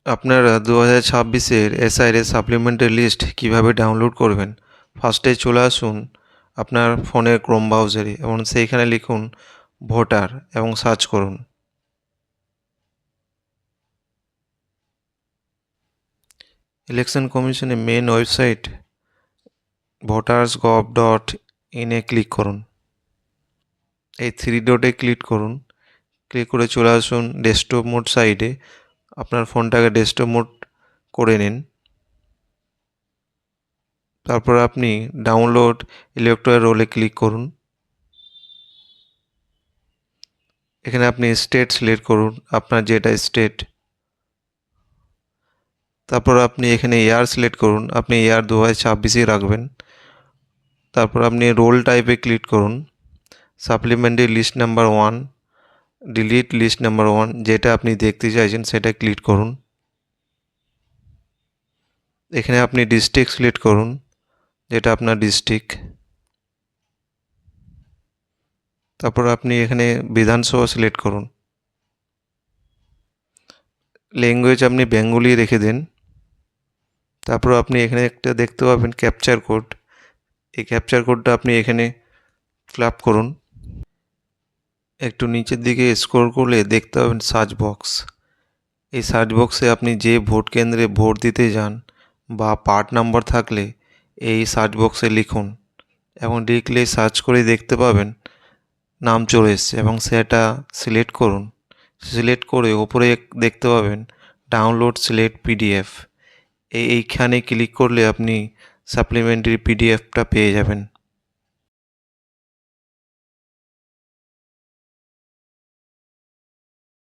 আপনারা 2026-এর SIR সাপ্লিমেন্টের list কিভাবে download করবেন। ফার্স্টে চলে আসুন আপনার ফোনের ক্রোম ব্রাউজারে এবং সেইখানে লিখুন ভোটার এবং সার্চ করুন। ইলেকশন কমিশনের মেন ওয়েবসাইট voters.gov.in এ ক্লিক করুন। এই 3 ডটে ক্লিক করুন। ক্লিক করে চলে আসুন ডেস্কটপ মোড সাইডে। আপনার ফোনটাকে ডেস্কটপ মোড করে নিন। তারপর আপনি ডাউনলোড ইলেক্টোরাল রোলে ক্লিক করুন। এখানে আপনি স্টেট সিলেক্ট করুন, আপনার যেটা স্টেট। তারপর আপনি এখানে ইয়ার সিলেক্ট করুন, আপনি ইয়ার 2026-ই রাখবেন। তারপর আপনি রোল টাইপে ক্লিক করুন। Supplementary list number 1, delete list number 1, যেটা আপনি দেখতে চাইছেন সেটা ক্লিক করুন। এখানে আপনি ডিস্ট্রিক্ট সিলেক্ট করুন, যেটা আপনার ডিস্ট্রিক্ট। তারপর আপনি এখানে বিধানসভা সিলেক্ট করুন। ল্যাঙ্গুয়েজ আপনি বেঙ্গলি রেখে দিন। তারপর আপনি এখানে একটা দেখতে পাবেন ক্যাপচার কোড। এই ক্যাপচার কোডটা আপনি এখানে ফিল করুন। একটু নিচের দিকে স্ক্রল করলে দেখতে পাবেন সার্চ বক্স। এই সার্চ বক্সে আপনি যে ভোট কেন্দ্রে ভোট দিতে যান বা পার্ট নাম্বার থাকলে এই সার্চ বক্সে লিখুন এবং লিখলে সার্চ করে দেখতে পাবেন নাম চলে এসছে এবং সেটা সিলেক্ট করুন। সিলেক্ট করে ওপরে দেখতে পাবেন ডাউনলোড সিলেক্ট পিডিএফ। এইখানে ক্লিক করলে আপনি সাপ্লিমেন্টারি পিডিএফটা পেয়ে যাবেন।